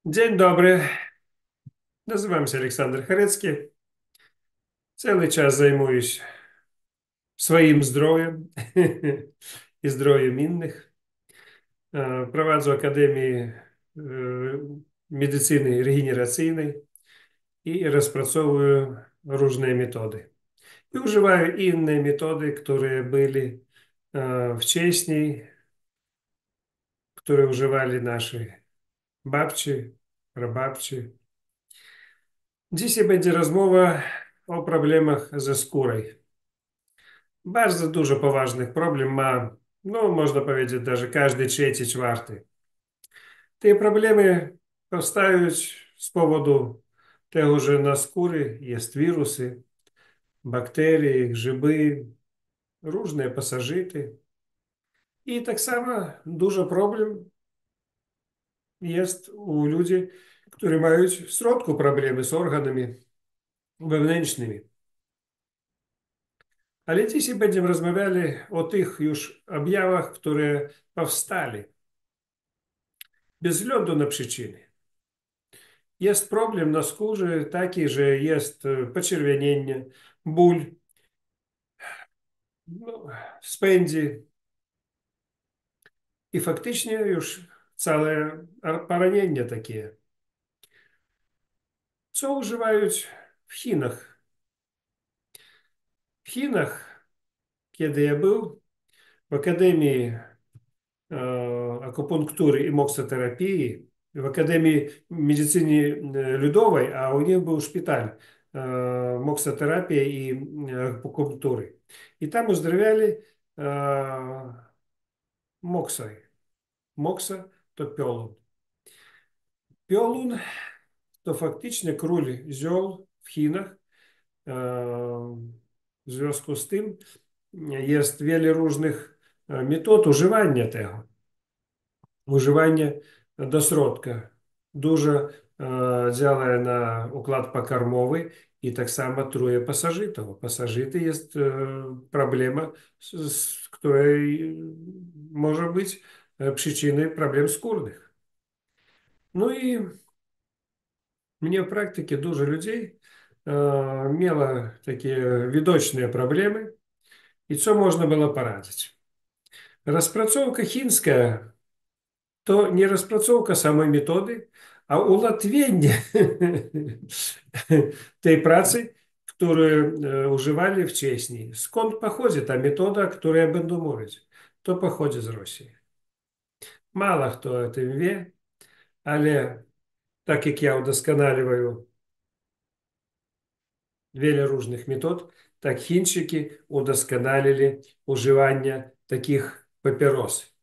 Dzień dobry, nazywam się Aleksander Charecki. Cały czas zajmuję się swoim zdrowiem i zdrowiem innych. Prowadzę Akademię Medycyny Regeneracyjnej i rozpracowuję różne metody. I używаю inne metody, które były wcześniej, które używali nasi babci, prababci. Dzisiaj będzie rozmowa o problemach ze skórą. Bardzo dużo poważnych problem ma, no można powiedzieć, даже każdy trzeci, czwarty. Te problemy powstają z powodu tego, że na skórze jest wirusy, bakterie, grzyby, różne pasożyty. I tak samo dużo problem jest u ludzi, którzy mają w środku problemy z organami wewnętrznymi. Ale dzisiaj będziemy rozmawiali o tych już objawach, które powstali bez względu na przyczyny. Jest problem na skórze taki, że jest poczerwienienie, ból, no, spędzi i faktycznie już całe poranienia takie. Co używają w Chinach? W Chinach, kiedy ja był w Akademii akupunktury i moksoterapii, w Akademii Medycyny Ludowej, a у них был szpital моксотерапии и акупунктуры. И там уздоровляли моксой. Мокса то пьолун. Пьолун to faktycznie król ziół w Chinach. W związku z tym jest wiele różnych metod używania tego. Używanie do środka. Dużo działa na układ pokarmowy i tak samo truje pasożytów. Pasożyty jest problema, z której może być przyczyną problemów skórnych. No i mnie w praktyce dużo ludzi miało takie widoczne problemy i co można było poradzić. Rozpracowka chińska to nie rozpracowka samej metody, a ułatwienie tej pracy, którą używali wcześniej. Skąd pochodzi ta metoda, o której ja będę mówić? To pochodzi z Rosji. Mało kto o tym wie, ale tak jak ja udoskonaliłem wiele różnych metod, tak Chińczyki udoskonalili używanie takich papieros.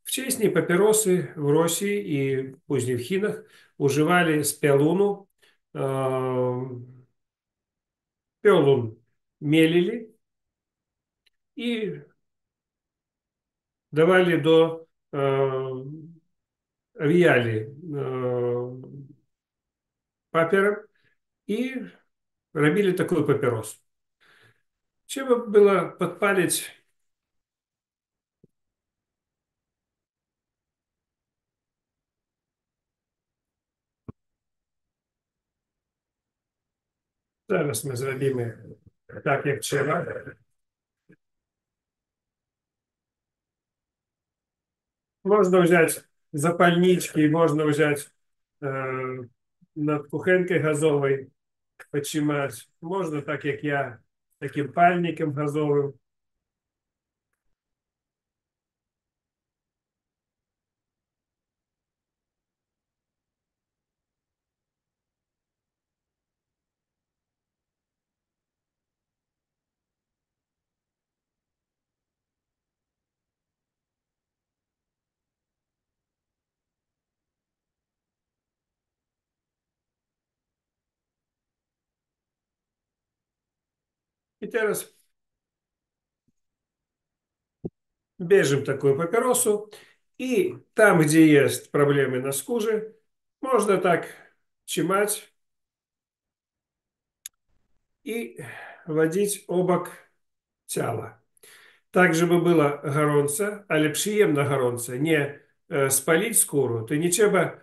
Wcześniej papierosy w Rosji i później w Chinach używali z piolunu. Piolun mielili i давали вияли папером и робили такую папиросу. Trzeba было подпалить. Зараз ми зробимо так, як trzeba. Można wziąć zapalniczki, można wziąć nad kuchenkę gazowej, potrzymać. Można tak jak ja, takim palnikiem gazowym. И teraz bierzemy taką papierosу, i tam, gdzie jest problemy na skórze, można tak trzymać i wodzić obok ciała. Tak, żeby było gorące, ale przyjemne gorące. Nie spalić skórę. To nie trzeba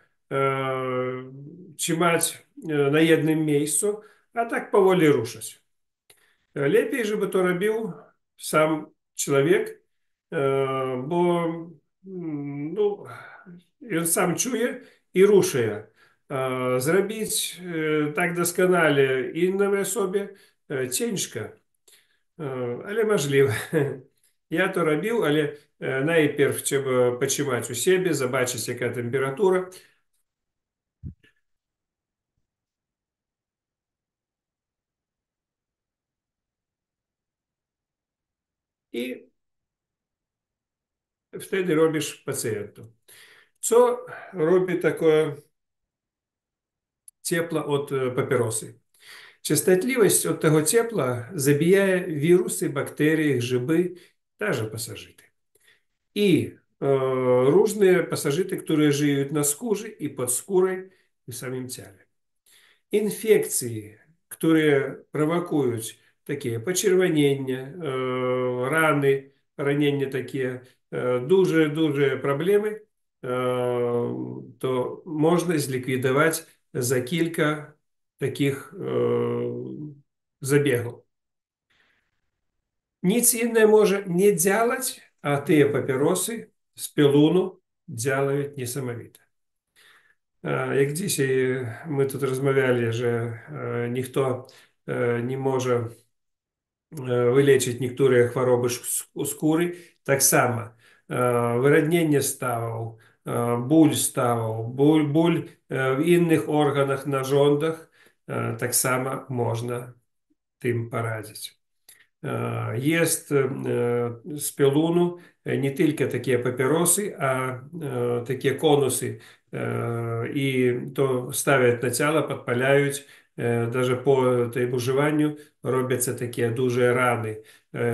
trzymać na jednym miejscu, a tak powoli ruszać. Lepiej, żeby to robił sam człowiek, bo no, on sam czuje i rusza. Zrobić tak doskonale innej osobie ciężko, ale możliwe. Ja to robił, ale najpierw trzeba potrzymać u siebie, zobaczyć jaka temperatura. I wtedy robisz pacjentu. Co robi takie ciepło od papierosy? Частотливость от того тепла забияє вирусы, бактерии, грибы, даже пассажиты. И różne pasożyty, które żyją na skórze i pod skórą i w samym ciele. Infekcje, które prowokują takie poczerwienienie, rany, ranienia takie, duże problemy, to można zlikwidować za kilka takich zabiegów. Nic innego może nie działać, a te papierosy z pielunu działają niesamowite. Jak dzisiaj my тут rozmawiali, że ніхто nie może wyleczyć niektóre choroby skóry, tak samo wyrodnienie stawów, ból stawów, ból w innych organach, narządach, tak samo można tym poradzić. Jest z pielunu nie tylko takie papierosy, a takie konusy. I to stawiać na ciało, podpalają. Даже по tym używaniu robią się takie duże rany.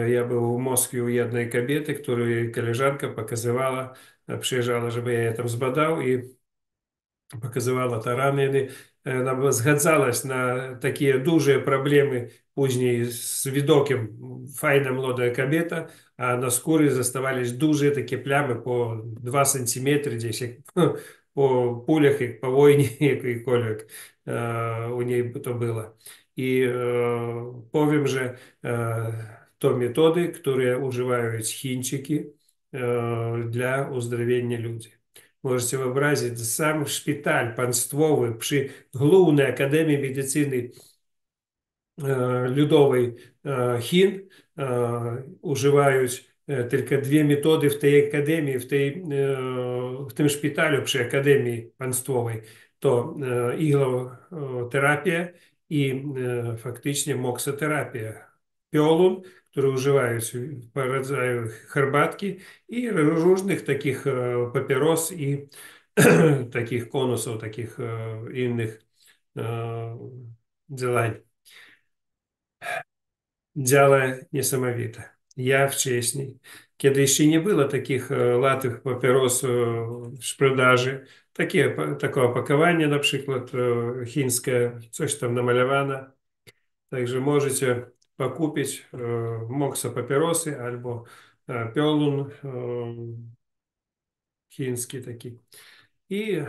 Ja był w Moskwie u jednej kobiety, której koleżanka pokazywała, przyjeżdżała, żeby ja je tam zbadał i показывала тараны, она згадзалась на такие дуже проблемы później z widokiem fajna młoda kobieta, a na skórze zostawались duże takie plamy po 2 cm gdzieś po pulях i po wojnie jakiejkolwiek u niej to było. I powiem, że to metody, które używają Chińczyki dla uzdrowienia ludzi. Можете wyobrazić, sam szpital państwowy przy Głównej Akademii Medycyny Ludowej Chin używają tylko dwie metody w tej akademii, w tym szpitalu przy Akademii Państwowej. To igloterapia i faktycznie moksoterapia. Piolun, który używają po rodzaju herbatki i różnych takich papieros i takich konusów, takich innych działań. Działo niesamowite. Ja wcześniej, kiedy jeszcze nie było takich latych papieros w sprzedaży, takie opakowanie na przykład chińskie, coś tam namalowane. Także możecie pokupić mokso papierosy albo piolun chiński taki. I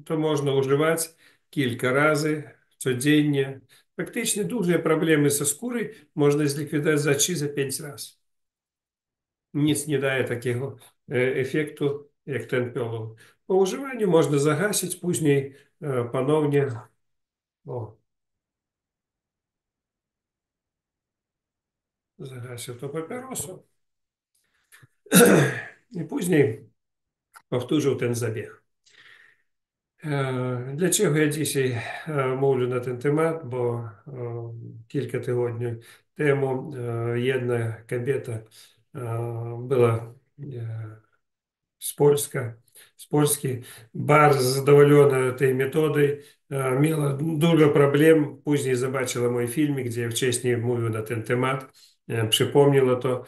to można używać kilka razy codziennie. Faktycznie duże problemy ze skórą można zlikwidować za 3-5 razy. Nic nie daje takiego efektu jak ten piolun. Po używaniu można zagasić, później ponownie zagasił to papierosem i później powtórzył ten zabieg. Dlaczego ja dzisiaj mówię na ten temat? Bo kilka tygodni temu jedna kobieta była z Polski, bardzo zadowolona tej metodą, miała dużo problem, później zobaczyła mój filmik, gdzie ja wcześniej mówił na ten temat, przypomniała to,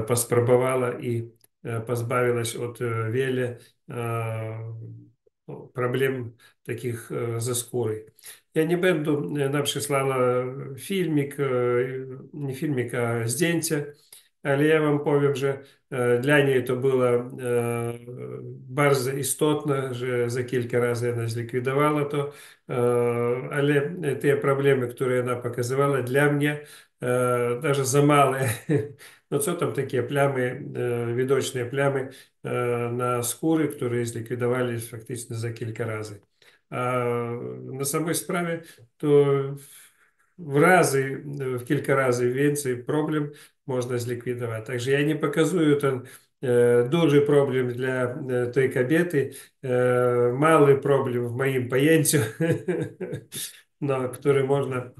pospróbowała i позбавилась от wiele проблем таких ze skóry. Ja nie będę nam przysłała filmik, nie filmik, a zdjęcie ale я вам powiem, że dla niej to było bardzo istotne, że za kilka razy ona zlikwidowała to, ale te problemy, które ona pokazywała dla mnie, даже за małe, no co tam takie plamy, widoczne plamy na skóry, które zlikwidowali faktycznie za kilka razy. A na samej sprawie to w kilka razy więcej problem można zlikwidować. Także ja nie pokazuję ten duży problem dla tej kobiety, mały problem w moim pojęciu, no, który można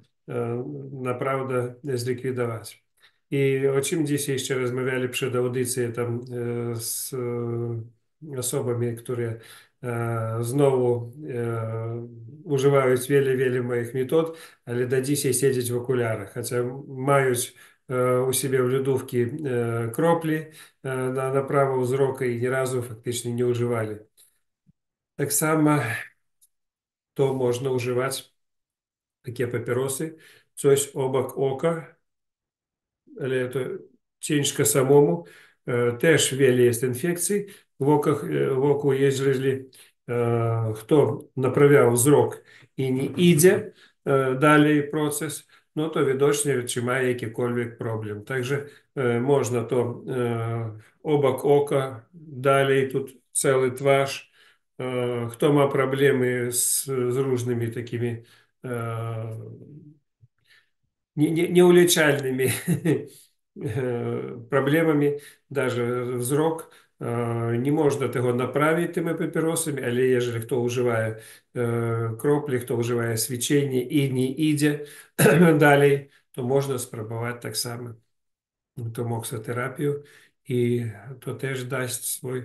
naprawdę zlikwidować. I o czym dzisiaj jeszcze rozmawiali przed audycją tam z osobami, które znowu używaють wiele moich metod, ale do dzisiaj siedzieć w okularach, chociaż mają u siebie w lodówce kropli na prawo wzroku i ni razu faktycznie nie używali. Tak samo to można używać, takie papierosy, coś obok oka, ale to ciężko samemu. Też wiele jest infekcji wokół, jeżeli kto naprawiał wzrok i nie idzie dalej proces, no to widocznie czy ma jakikolwiek problem. Także można to obok oka, dalej тут cały twarz. Kto ma problemy z różnymi takimi неулечальными проблемами, даже взрок, не можна того направити тими папіросами, але якщо хто вживає кроплі, хто вживає свічення і не йде далі, то можна спробувати так само томоксотерапію, і то теж дасть свій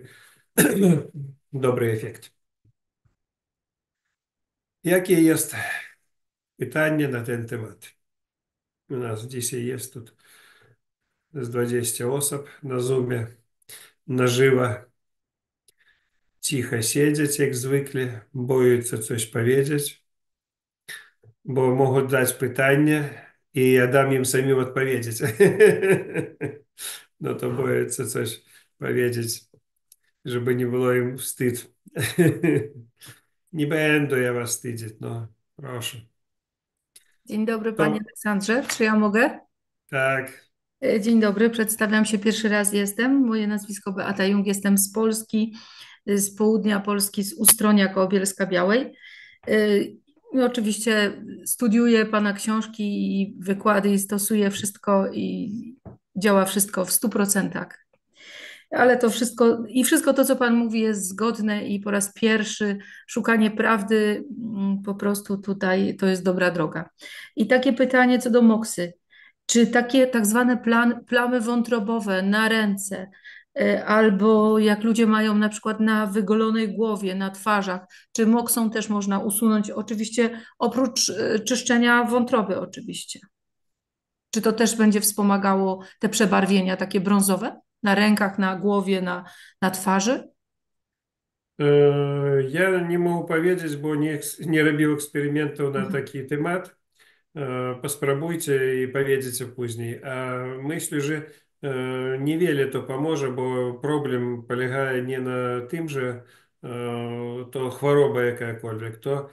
добрий ефект. Jakie jest pytanie na ten temat? U nas dzisiaj jest tu z 20 osób na Zoomie, na żywo. Cicho siedzieć jak zwykle, boją coś powiedzieć, bo mogą dać pytanie i ja dam im samim odpowiedzieć. No to boją coś powiedzieć, żeby nie było im wstyd. Nie będę ja was wstydzić, no proszę. Dzień dobry, panie To, Aleksandrze. Czy ja mogę? tak. Dzień dobry, przedstawiam się, pierwszy raz jestem. Moje nazwisko Beata Jung, jestem z Polski, z południa Polski, z Ustronia koło Bielska-Białej. I oczywiście studiuję pana książki i wykłady i stosuję wszystko i działa wszystko w 100%. Ale to wszystko i wszystko to, co pan mówi, jest zgodne i po raz pierwszy szukanie prawdy po prostu tutaj to jest dobra droga. I takie pytanie co do moksy. Czy takie tak zwane plamy wątrobowe na ręce, albo jak ludzie mają na przykład na wygolonej głowie, na twarzach, czy moksą też można usunąć? Oczywiście oprócz czyszczenia wątroby oczywiście. Czy to też będzie wspomagało te przebarwienia takie brązowe na rękach, na głowie, na twarzy? Ja nie mogę powiedzieć, bo nie robił eksperymentów na taki temat. Поспробуйте и поверите później. А myślę, że niewiele to pomoże, bo problem polega nie na tym, że to choroba jakakolwiek, to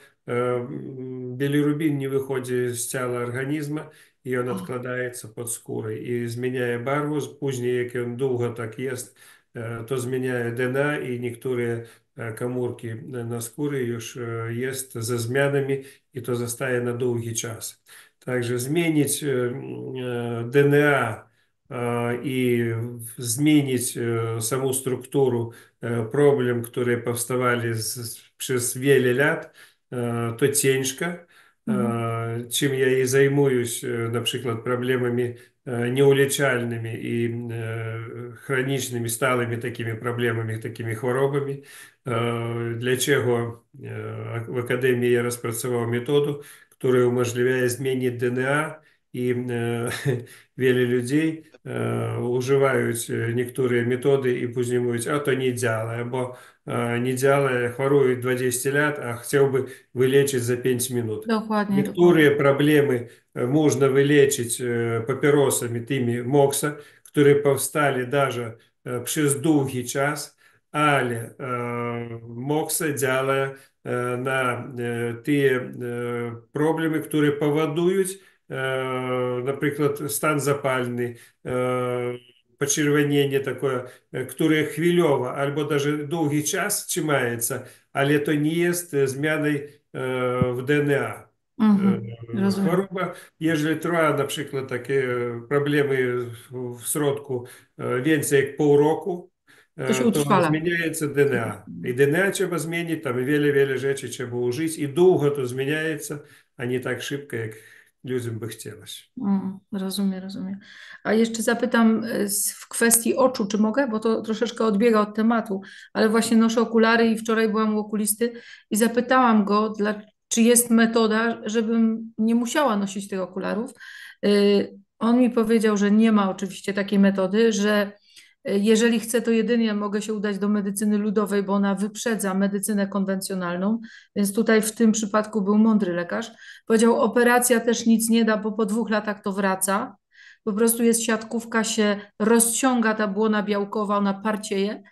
bilirubin nie wychodzi z ciała organizmu i on odkładaється pod skórę i zmienia barwę. Później, jak on długo tak jest, to zmienia DNA i niektóre komórki na skórze już jest ze zmianami i to zostaje na długi czas. Także zmienić DNA i zmienić samą strukturę problem, które powstawali przez wiele lat, to ciężko. Czym ja i zajmuję się, na przykład problemami nieuleczalnymi i chronicznymi, stałymi takimi problemami, takimi chorobami. Dlaczego w Akademii ja rozpracował metodę, która umożliwia zmienić DNA i wiele ludzi używają niektóre metody i później mówią, a to nie działa, bo nie działa, choruje 20 lat, a chciałby wyleczyć za 5 minut. Dokładnie, dokładnie. Niektóre problemy można wyleczyć papierosami tymi MOXа, które powstali даже przez długi czas, ale MOXA działa na te problemy, które powodują na przykład stan zapalny, poczerwienienie takie, które chwilowo albo даже długi czas trzymaється, ale to nie jest zmiany w DNA. Mhm. Rozumiem. Choroba, jeżeli trwa na przykład takie problemy w środku więcej jak pół roku, To się to utrwala. zmieniaється DNA. I DNA trzeba zmienić, tam wiele rzeczy trzeba użyć i długo to zmieniaється, a nie tak szybko, jak ludziom by chciałoś. Rozumiem, rozumiem. A jeszcze zapytam w kwestii oczu, czy mogę? Bo to troszeczkę odbiega od tematu, ale właśnie noszę okulary i wczoraj byłam u okulisty i zapytałam go, czy jest metoda, żebym nie musiała nosić tych okularów. On mi powiedział, że nie ma oczywiście takiej metody, że jeżeli chcę, to jedynie mogę się udać do medycyny ludowej, bo ona wyprzedza medycynę konwencjonalną, więc tutaj w tym przypadku był mądry lekarz. Powiedział, operacja też nic nie da, bo po 2 latach to wraca. Po prostu jest siatkówka, się rozciąga ta błona białkowa, ona parcieje.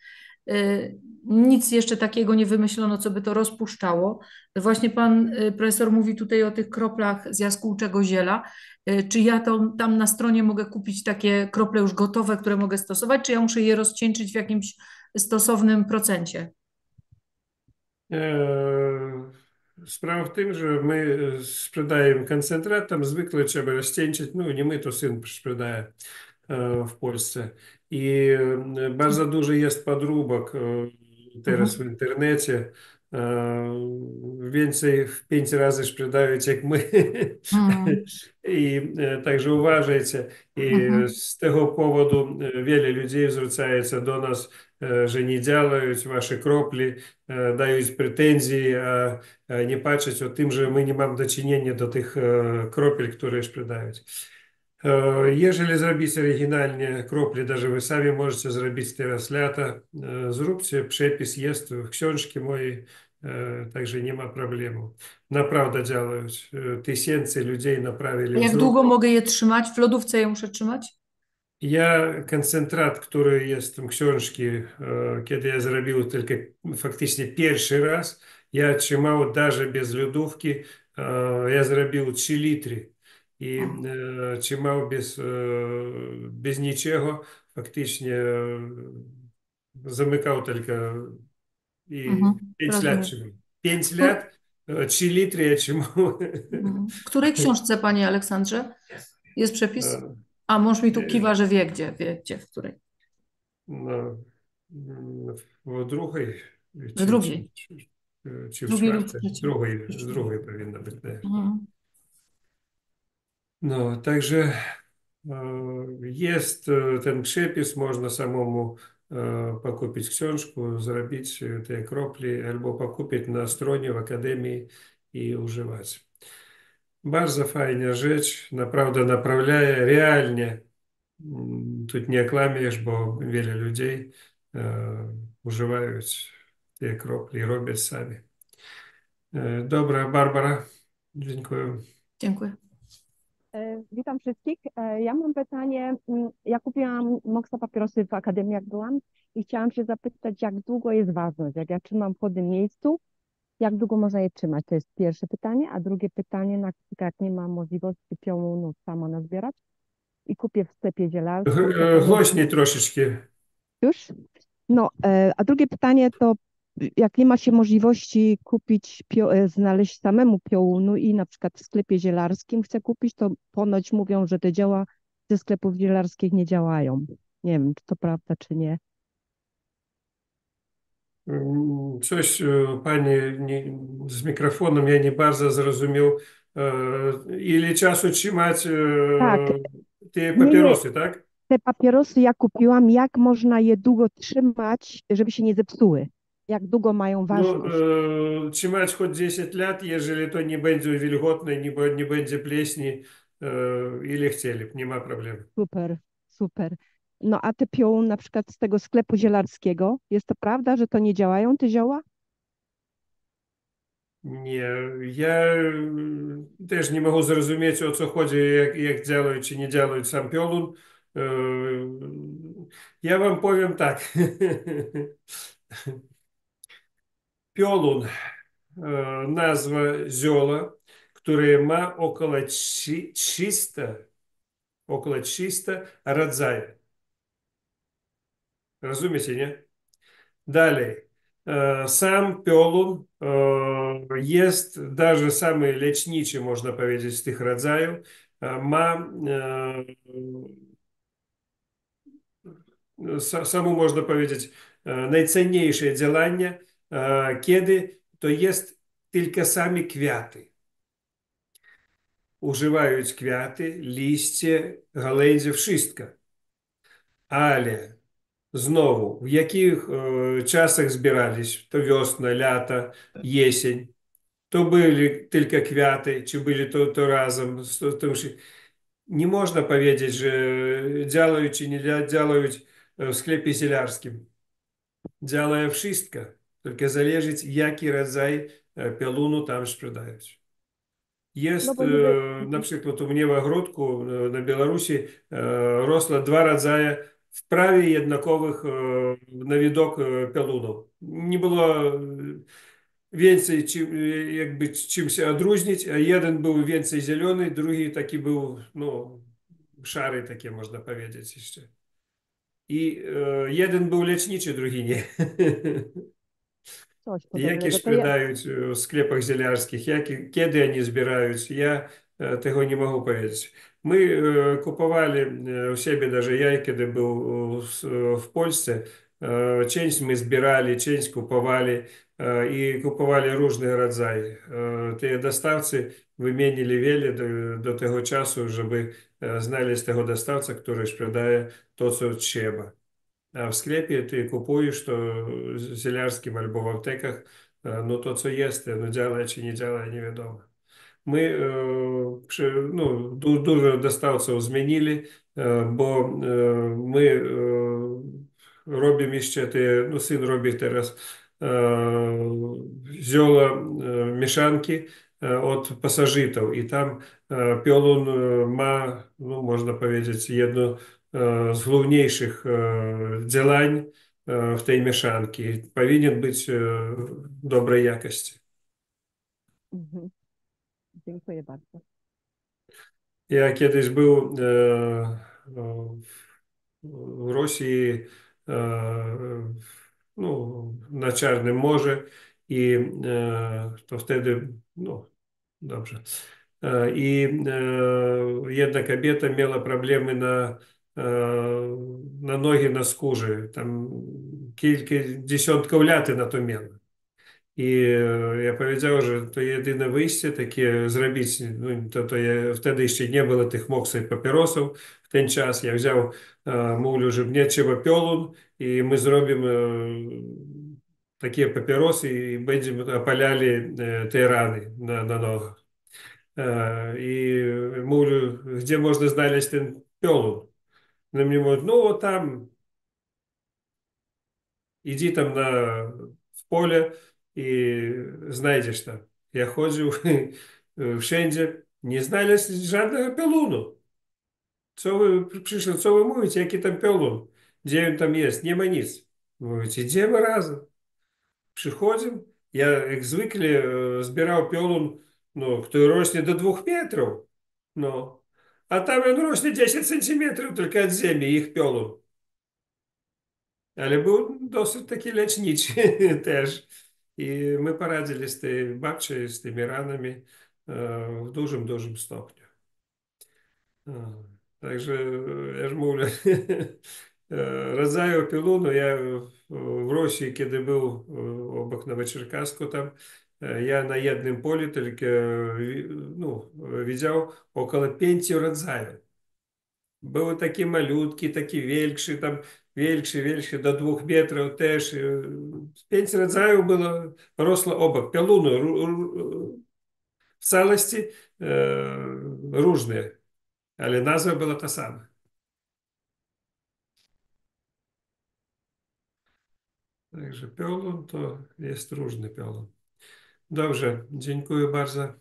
Nic jeszcze takiego nie wymyślono, co by to rozpuszczało. Właśnie pan profesor mówi tutaj o tych kroplach z jaskółczego ziela. Czy ja to tam na stronie mogę kupić takie krople już gotowe, które mogę stosować, czy ja muszę je rozcieńczyć w jakimś stosownym procencie? Sprawa w tym, że my sprzedajemy koncentrat, tam zwykle trzeba rozcieńczyć, no nie my, to syn sprzedaje w Polsce. I bardzo dużo jest podróbek teraz w Mhm. internecie. Więcej w 5 razy sprzedają jak my. Mhm. I także uważajcie. I Mhm. z tego powodu wiele ludzi zwracaється do nas, że nie działają wasze kropli, dają pretensje, a nie patrzeć o tym, że my nie mamy do czynienia do tych kropel, które sprzedają. Jeżeli zrobić oryginalnie kropli, даже вы сами можете zrobić teraz lata, zróbcie, przepis jest w książce mojej, także nie ma problemu. Naprawdę działają. Tysięcy ludzi naprawili A jak wzrok. długo mogę je trzymać? W lodówce je muszę trzymać? Ja koncentrat, który jest w książce, kiedy ja zrobił tylko faktycznie pierwszy raz, ja trzymał даже bez lodówki, ja zrobił 3 litry i trzymał bez niczego, faktycznie zamykał tylko i Mhm. 5 lat Rozumiem. trzymał. 5 Któ- lat, 3 litry ja trzymał. W której książce, panie Aleksandrze, jest przepis? E, A mąż mi tu e, kiwa, że wie gdzie, w której. No, w drugiej, W czy, czy, drugiej. czy, czy w Drugiej lub w czwartej, trzeciej. z drugiej powinno być. Tak. Mhm. No, także jest ten przepis, można samemu pokupić książkę, zrobić te kropli, albo pokupić na stronie w Akademii i używać. Bardzo fajna rzecz, naprawdę naprawляє realnie. Тут не okłamiesz, bo wiele ludzi używają te krople i robią sami. Dobra, Barbara, dziękuję. Dziękuję. Witam wszystkich. Ja mam pytanie. Ja kupiłam Moxa papierosy w Akademii, jak byłam, i chciałam się zapytać, jak długo jest ważność? Jak ja trzymam w chłodnym miejscu, jak długo można je trzymać? To jest pierwsze pytanie. A drugie pytanie, na przykład jak nie mam możliwości piołunu sama nazbierać i kupię w sklepie zielarskim, to ponoć Głośniej troszeczkę. już? No, a drugie pytanie to, jak nie ma się możliwości kupić, znaleźć samemu piołunu i na przykład w sklepie zielarskim chcę kupić, to ponoć mówią, że te dzieła ze sklepów zielarskich nie działają. Nie wiem, czy to prawda, czy nie. Coś pani z mikrofonem ja nie bardzo zrozumiał. Ile czasu trzymać Tak, te nie. papierosy, tak? Te papierosy ja kupiłam, jak można je długo trzymać, żeby się nie zepsuły? Jak długo mają No, ważność? trzymać choć 10 lat, jeżeli to nie będzie wilgotne, nie będzie pleśni, ile chcieli, nie ma problemu. Super, super. No a te piołun na przykład z tego sklepu zielarskiego, jest to prawda, że to nie działają te zioła? Nie, ja też nie mogę zrozumieć, o co chodzi, jak działają czy nie działają sam piorun. Ja wam powiem tak. Piolun, nazwa zioła, które ma około 300 rodzajów. Rozumiecie, nie? Dalej. Sam piolun jest даже самый лечничий, można powiedzieć, z tych rodzajów. Ma samo można powiedzieć najcenniejsze działanie, kiedy to jest tylko sami kwiaty. Używają kwiaty, liście, gałęzie, wszystko. Ale znowu, w jakich czasach zbierались, to wiosna, lata, jesień, to byli tylko kwiaty, czy byli to razem. Nie można powiedzieć, że działają czy nie działają w sklepie zielarskim. Działają wszystko, tylko zależy jaki rodzaj piolunu tam sprzedają. No Jest, bo niby, na przykład u mnie w ogródku na Białorusi rosło dwa rodzaje prawie jednakowych na widok piolunów. Nie było więcej jakby czymś odróżnić, a jeden był więcej zielony, drugi taki był, no, szary, takie można powiedzieć jeszcze. I jeden był leczniczy, drugi nie. coś Jakie podobnego. To ja, sprzedają w sklepach zielarskich, kiedy oni zbierają, ja tego nie mogę powiedzieć. My kupowali u siebie, даже я, kiedy był w Polsce, część my zbierali, część kupowali i kupowali różne rodzaje. Te dostawcy wymienili wiele do tego czasu, żeby znaleźć tego dostawcę, który sprzedaje to, co trzeba. A w sklepie ty kupujesz to zielarskim albo w aptekach, no to co jest, no działa czy nie działa, nie wiadomo. My no, dużo dostawców zmienili, bo my robimy jeszcze te, no syn robi teraz zioła mieszanki od pasożytów i tam piolun ma, no można powiedzieć, jedno z główniejszych działań w tej mieszanki. Powinien być dobrej jakości. mhm, dziękuję bardzo. Ja kiedyś był w Rosji, no, na Czarnym Morzu i to wtedy, no, dobrze. I jedna kobieta miała problemy na nogi, na skórze. Tam kilkadziesiąt lat na to miała. I ja powiedział, że to jedyne wyjście takie zrobić. No, to ja, wtedy jeszcze nie było tych moksów i papierosów. W ten czas ja wziął, mówił, że mnie trzeba piolun i my zrobimy takie papierosy i będziemy opalali te rany na nogach. I mówił, gdzie można znaleźć ten piolun. No mnie mówią, no tam, idzie tam w pole i znajdziesz tam. Ja chodził wszędzie, nie znaleźć żadnego piolunu. Co wy przyszli, co wy mówicie, jaki tam piolun? Gdzie on tam jest? Nie ma nic. Mówicie, idziemy razem. Przychodzimy, ja jak zwykle zbierał piolun, no, który rośnie do 2 metrów. No. A tam on rośnie 10 centymetrów tylko od ziemi, ich piolun. Ale był dosyć taki leczniczy też. I my poradzili z tej babcią, z tymi ranami w dużym, dużym stopniu. Także ja ж mówię, rodzaju pielunu ja w Rosji, kiedy był obok Nowoczerkasku tam, ja na jednym polu tylko no, widział około 5 rodzajów. Były takie malutkie, takie większe, tam większe do 2 metrów też. 5 rodzajów było, rosło obok. Pielunu w całości różne, ale nazwa była ta sama. Także piolun to jest różny piolun. Dobrze, dziękuję bardzo.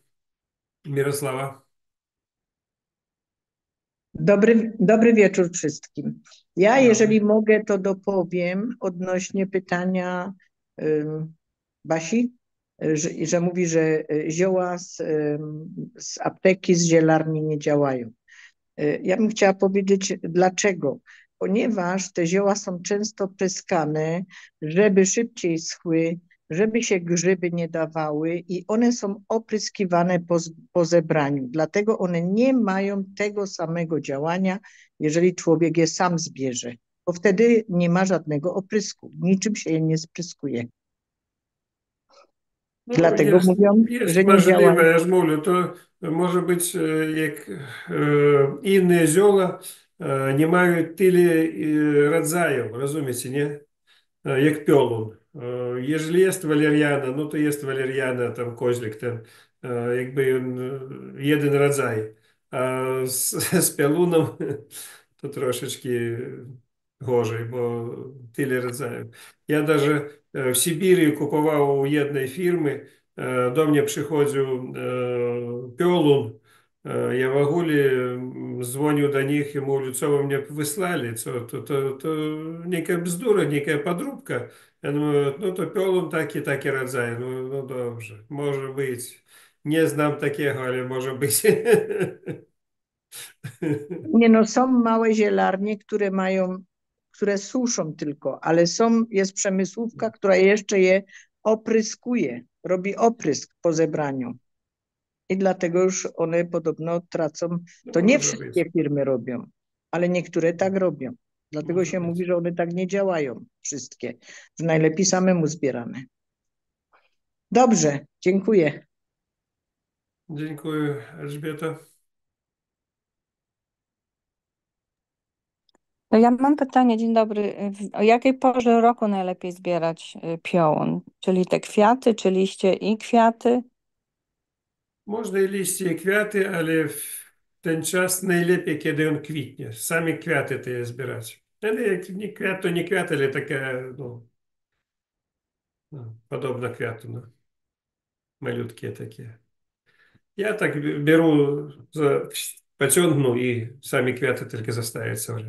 Mirosława. Dobry wieczór wszystkim. Ja, Dobry. jeżeli mogę, to dopowiem odnośnie pytania Basi, że mówi, że zioła z apteki, z zielarni nie działają. Ja bym chciała powiedzieć dlaczego. Ponieważ te zioła są często pryskane, żeby szybciej schły, żeby się grzyby nie dawały i one są opryskiwane po zebraniu. Dlatego one nie mają tego samego działania, jeżeli człowiek je sam zbierze, bo wtedy nie ma żadnego oprysku, niczym się je nie spryskuje. No, Dlatego mówią, jest że nie działają. możliwe, ja ж mówię, to może być jak inne zioła nie mają tyle rodzajów, rozumiecie, nie? Jak piolun. Jeżeli jest waleriana, no to jest waleriana, tam kozlik, ten jakby jeden rodzaj. A z piorunem to troszeczkę gorzej, bo tyle rodzajów. Ja даже w Sybirii kupował u jednej firmy, do mnie przychodził piolun, я в ogóle dzwonił do nich i mówił, co wy mnie wysłali, co, to некая bzdura, некая podróbka. Ja mówię, no to piolun taki rodzaj, no dobrze, może być. Nie znam takiego, ale może być. Nie no, są małe zielarnie, które suszą tylko, ale jest przemysłówka, która jeszcze je opryskuje, robi oprysk po zebraniu. I dlatego już one podobno tracą. To nie Może wszystkie być. firmy robią, ale niektóre tak robią. Dlatego Może się być. mówi, że one tak nie działają wszystkie, że najlepiej samemu zbierane. Dobrze, dziękuję. Dziękuję, Elżbieta. No ja mam pytanie, dzień dobry. O jakiej porze roku najlepiej zbierać piołun? Czyli te kwiaty, czy liście i kwiaty? Można i liście, i kwiaty, ale w ten czas najlepiej, kiedy on kwitnie. Sami kwiaty te zbierać. Ale jak nie kwiat, to nie kwiat, ale taka, no, podobna kwiatu, no. Malutkie takie. Ja tak беру pociągną i sami kwiaty tylko zostają całe.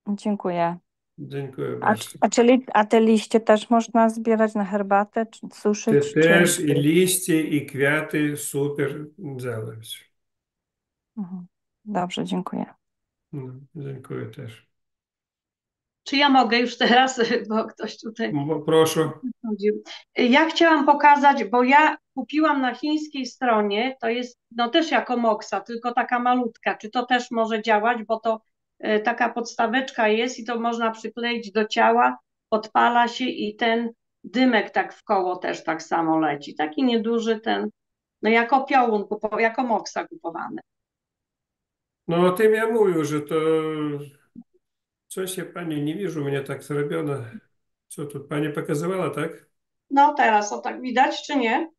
Dziękuję. Dziękuję A, bardzo. a te liście też można zbierać na herbatę, czy Te suszyć? też i liście, i kwiaty super działać. Mhm. Dobrze, dziękuję. No, dziękuję też. Czy ja mogę już teraz, bo ktoś tutaj Proszę. chodził. Ja chciałam pokazać, bo ja kupiłam na chińskiej stronie, to jest no też jako moksa, tylko taka malutka. Czy to też może działać, bo to taka podstaweczka jest i to można przykleić do ciała, podpala się i ten dymek tak w koło też tak samo leci. Taki nieduży ten, no jako piołun, jako moksa kupowany. No o tym ja mówił, że to coś ja pani nie widzę, u mnie tak zrobione. Co tu pani pokazywała, tak? No teraz o tak widać, czy nie?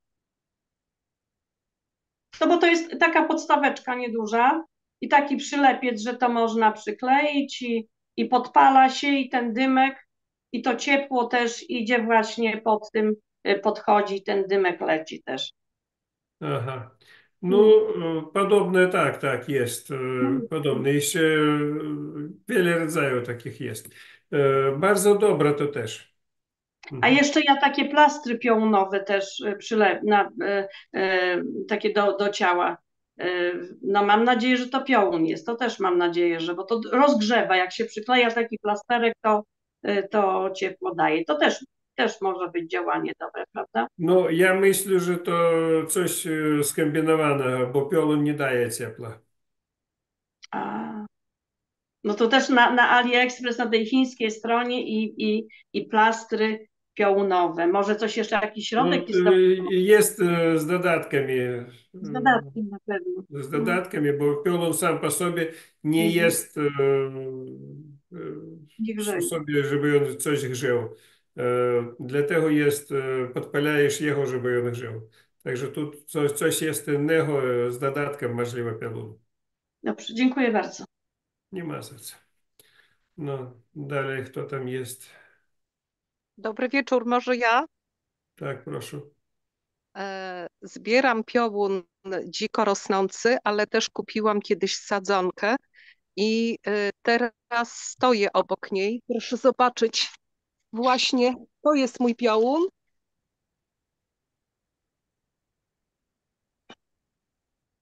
No bo to jest taka podstaweczka nieduża i taki przylepiec, że to można przykleić i podpala się i ten dymek i to ciepło też idzie właśnie pod tym, podchodzi, ten dymek leci też. Aha. No, podobne, tak, jest. Podobne. Jeszcze wiele rodzajów takich jest. Bardzo dobre to też. A jeszcze ja takie plastry piołunowe też takie do ciała. No mam nadzieję, że to piołun jest. To też mam nadzieję, że bo to rozgrzewa. Jak się przykleja taki plasterek, to ciepło daje. To też może być działanie dobre, prawda? No, ja myślę, że to coś skombinowane, bo piorun nie daje ciepła. A, no to też na AliExpress, na tej chińskiej stronie i plastry piołunowe. Może coś jeszcze, jakiś No, środek jest jest z dodatkami. z dodatkiem na pewno. Z dodatkami, bo piorun sam po sobie nie Mhm. jest Nie grzeje. sobie, żeby on coś grzał. Dlatego jest, podpalajesz jego, żeby on grzał. Także tu coś jest innego z dodatkiem możliwe piorunu. Dobrze, dziękuję bardzo. Nie ma za co. No, dalej kto tam jest? Dobry wieczór, może ja Tak, proszę. zbieram piołun dziko rosnący, ale też kupiłam kiedyś sadzonkę i teraz stoję obok niej. Proszę zobaczyć, właśnie to jest mój piołun.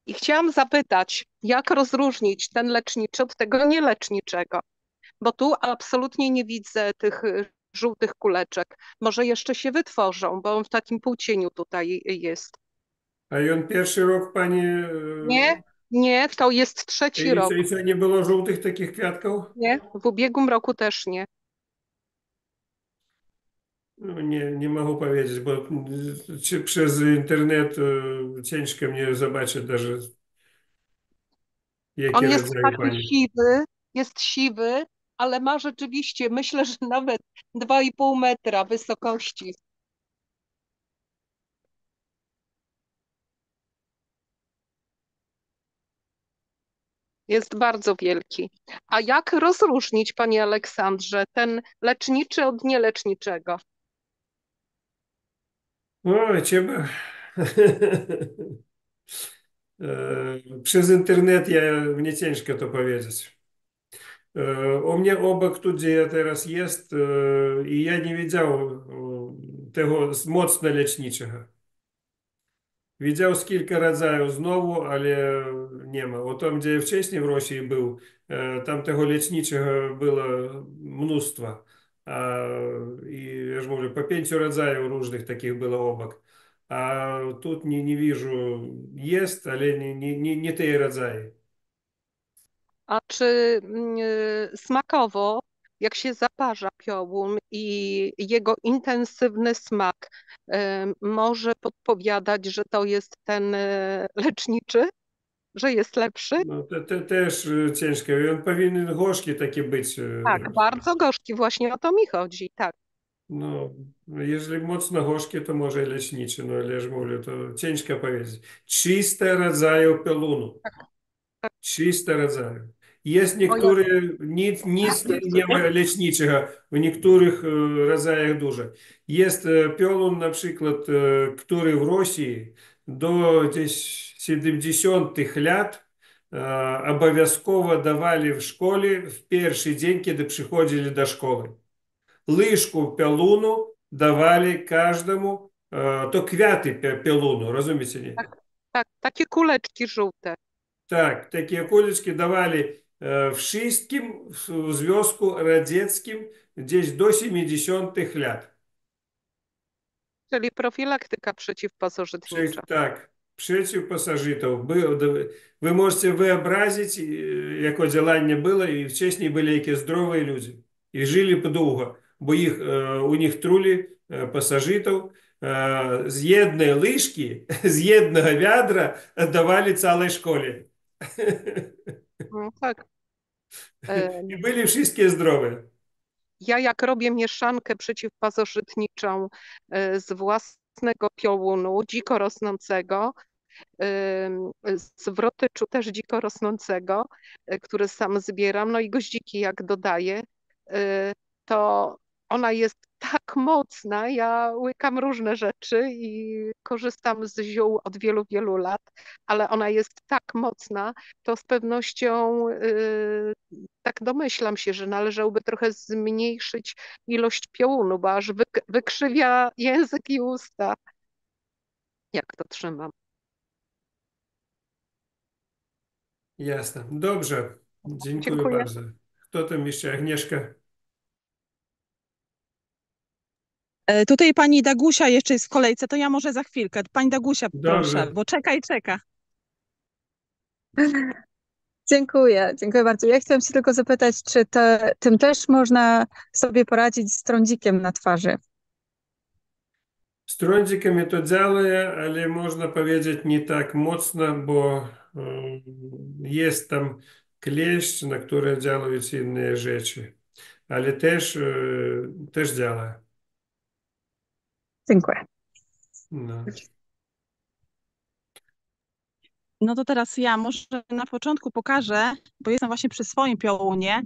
I chciałam zapytać, jak rozróżnić ten leczniczy od tego nieleczniczego? Bo tu absolutnie nie widzę tych żółtych kuleczek. Może jeszcze się wytworzą, bo on w takim półcieniu tutaj jest. A i on pierwszy rok pani... Nie, nie, to jest trzeci rok. I co, nie było żółtych takich kwiatków? Nie, w ubiegłym roku też nie. No, nie mogę powiedzieć, bo przez internet ciężko mnie zobaczyć даже, jakie On jest rodzaje taki pani. jest siwy, ale ma rzeczywiście, myślę, że nawet 2,5 metra wysokości. Jest bardzo wielki. A jak rozróżnić, panie Aleksandrze, ten leczniczy od nieleczniczego? Ой, trzeba... Przez internet mnie ciężko to powiedzieć. U mnie obok, tu gdzie ja teraz jest, i ja nie widział tego mocno leczniczego. Widział kilka rodzajów znowu, ale nie ma. O tam, gdzie ja wcześniej w Rosji był, tam tego leczniczego było mnóstwo. I ja ж mówię, po 5 rodzajów różnych takich było obok. A тут nie widzę, jest, ale nie te rodzaje. A czy smakowo, jak się zaparza piołun i jego intensywny smak może podpowiadać, że to jest ten leczniczy, że jest lepszy? No, też ciężko. I on powinien gorzki taki być. Tak, bardzo gorzki, właśnie o to mi chodzi, tak. No, jeżeli mocno gorzkie, to może leczniczy, no ale ja ж mówię, to ciężko powiedzieć. 300 rodzajów piorunu. 300 rodzajów. Jest O, ja niektóre, nic nie ma leczniczego, w niektórych rodzajach dużo. Jest piorun, na przykład, który w Rosji do gdzieś 70-tych lat обов'язково давали в школі в перший день, kiedy przychodzili do szkoły. Łyżку piorunu dawali każdemu, to kwiaty piorunu, rozumiecie, nie? tak, takie kuleczki żółte. Tak, takie kuleczki dawali wszystkim w Związku Radzieckim gdzieś do 70-tych lat. Czyli profilaktyka przeciwpasożytnicza. Tak, przeciw pasożytów. Вы можете wyobrazić, jakie działanie było i wcześniej byli jakie zdrowe ludzie. I żyli długo, bo u nich truli pasożytów z jednej łyżki, z jednego wiadra dawali całej szkole. No, tak. I byli wszystkie zdrowe. Ja jak robię mieszankę przeciwpasożytniczą z własnego piołunu dziko rosnącego, z wrotyczu też dziko rosnącego, który sam zbieram, no i goździki jak dodaję, to ona jest tak mocna, ja łykam różne rzeczy i korzystam z ziół od wielu, wielu lat, ale ona jest tak mocna, to z pewnością tak domyślam się, że należałoby trochę zmniejszyć ilość piołunu, bo aż wykrzywia język i usta, jak to trzymam. Jasne. Dobrze. Dziękuję Dziękuję. bardzo. Kto tam jeszcze? Agnieszka? Tutaj pani Dagusia jeszcze jest w kolejce, to ja może za chwilkę. Pani Dagusia, proszę, Dobrze. bo czeka i czeka. Dziękuję bardzo. Ja chciałam się tylko zapytać, czy tym też można sobie poradzić z trądzikiem na twarzy? Z trądzikami to działa, ale można powiedzieć nie tak mocno, bo jest tam kleszcz, na który działają inne rzeczy. Ale też działa. Dziękuję. No. No to teraz ja może na początku pokażę, bo jestem właśnie przy swoim piołunie,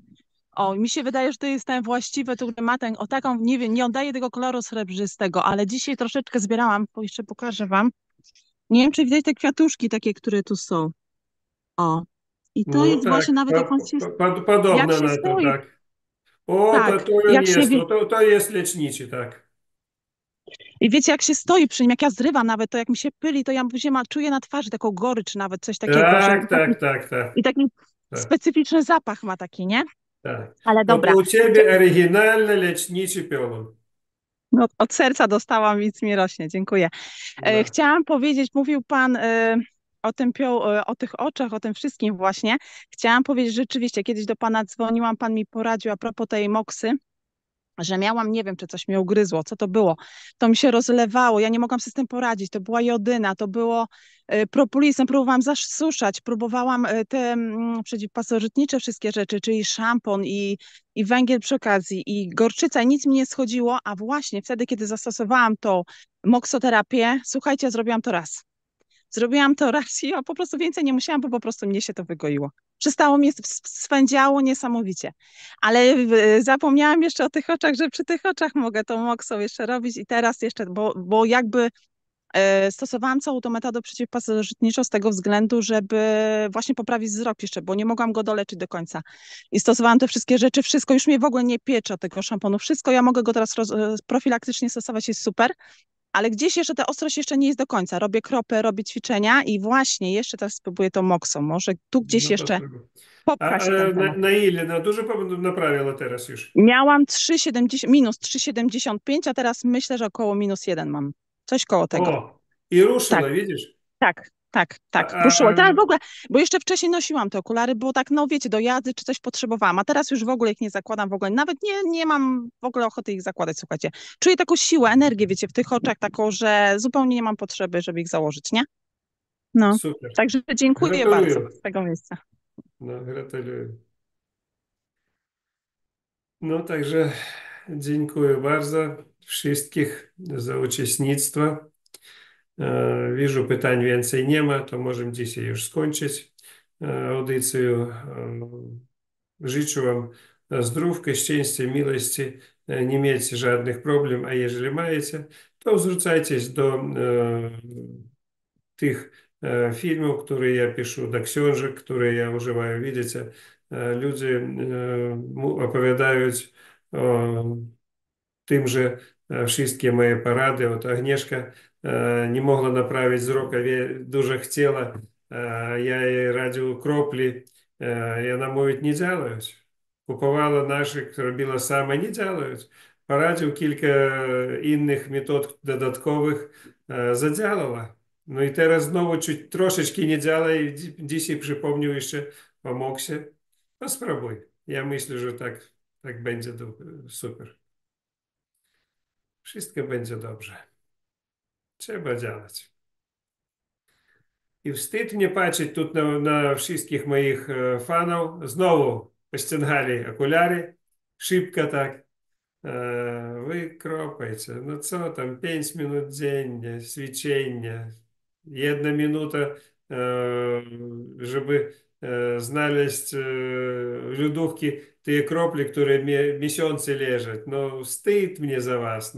O, mi się wydaje, że to jest ten właściwy, który ma ten, o taką, nie wiem, nie oddaje tego koloru srebrzystego, ale dzisiaj troszeczkę zbierałam, bo jeszcze pokażę wam. Nie wiem, czy widać te kwiatuszki takie, które tu są. O, i to No jest właśnie tak, nawet jak on się, jak podobne się na to, stoi, tak. O, tak, to jak nie się, jest, to jest leczniczy, tak. i wiecie, jak się stoi przy nim, jak ja zrywam nawet, to jak mi się pyli, to ja później czuję na twarzy taką gorycz nawet, coś takiego, że Tak, tak, tak, tak, i taki tak, specyficzny zapach ma taki, nie? tak. Ale To dobra, u ciebie oryginalny leczniczy piorun. no, od serca dostałam, nic mi rośnie, dziękuję. No. Chciałam powiedzieć, mówił Pan o tym, o tych oczach, o tym wszystkim właśnie. Chciałam powiedzieć, że rzeczywiście, kiedyś do Pana dzwoniłam, Pan mi poradził a propos tej moksy, że miałam, nie wiem, czy coś mnie ugryzło, co to było. To mi się rozlewało, ja nie mogłam sobie z tym poradzić. To była jodyna, to było propolisem, próbowałam zasuszać, próbowałam te przeciwpasożytnicze wszystkie rzeczy, czyli szampon i węgiel przy okazji i gorczyca i nic mi nie schodziło, a właśnie wtedy, kiedy zastosowałam tą moksoterapię, słuchajcie, zrobiłam to raz. Zrobiłam to raz i ja po prostu więcej nie musiałam, bo po prostu mnie się to wygoiło. Przestało mnie, swędziało niesamowicie. Ale zapomniałam jeszcze o tych oczach, że przy tych oczach mogę tą moksą jeszcze robić i teraz jeszcze, bo jakby stosowałam całą tą metodę przeciwpasożytniczą z tego względu, żeby właśnie poprawić wzrok jeszcze, bo nie mogłam go doleczyć do końca. I stosowałam te wszystkie rzeczy, wszystko już mnie w ogóle nie piecze od tego szamponu, wszystko ja mogę go teraz profilaktycznie stosować, jest super. Ale gdzieś jeszcze ta ostrość jeszcze nie jest do końca. Robię kropy, robię ćwiczenia i właśnie jeszcze teraz spróbuję tą moksą. Może tu gdzieś No to jeszcze spróbuj. popcha się ten temat. Na ile? Na dużo naprawiła teraz już. Miałam 3,70, minus 3,75, a teraz myślę, że około -1 mam. Coś koło tego. O, i ruszyła, Tak, widzisz? tak. Ruszyło. Teraz w ogóle, bo jeszcze wcześniej nosiłam te okulary, bo tak, no wiecie, do jazdy czy coś potrzebowałam, a teraz już w ogóle ich nie zakładam, w ogóle nawet nie mam w ogóle ochoty ich zakładać, słuchajcie. Czuję taką siłę, energię, wiecie, w tych oczach, taką, że zupełnie nie mam potrzeby, żeby ich założyć, nie? No, Super. także dziękuję bardzo Gratuluję. z tego miejsca. No, gratuluję. No, także dziękuję bardzo wszystkich za uczestnictwo. Widzę, pytań więcej nie ma, to możemy dzisiaj już skończyć audycję. Życzę Wam zdrówka, szczęścia, miłości, nie mieć żadnych problem, a jeżeli macie, to zwracajcie do tych filmów, które ja piszę, do książek, które ja używam. Widzicie, ludzie opowiadają o tym, że wszystkie moje porady, от Agnieszka nie mogła naprawić wzroku, dużo chciała, я ей радил кроплі, і вона мовить, не działають. Купувала наших, робила саме, не działають. Порадив кілька innych metod додаткових, zadziałała. No i teraz znowu troszeczkę nie działa i dzisiaj przypomniał jeszcze o moksie. No spróbuj. Ja myślę, że tak będzie super. Wszystko będzie dobrze. Trzeba działać. I wstyd mnie patrzeć тут na wszystkich moich fanów. Znowu pościągali okulary. Szybko tak. Wy kropajcie. No co tam, 5 minut dziennie, ćwiczenie. 1 minuta, żeby znaleźć w lodówce te krople, które miesiące leżą. No wstyd mnie za was.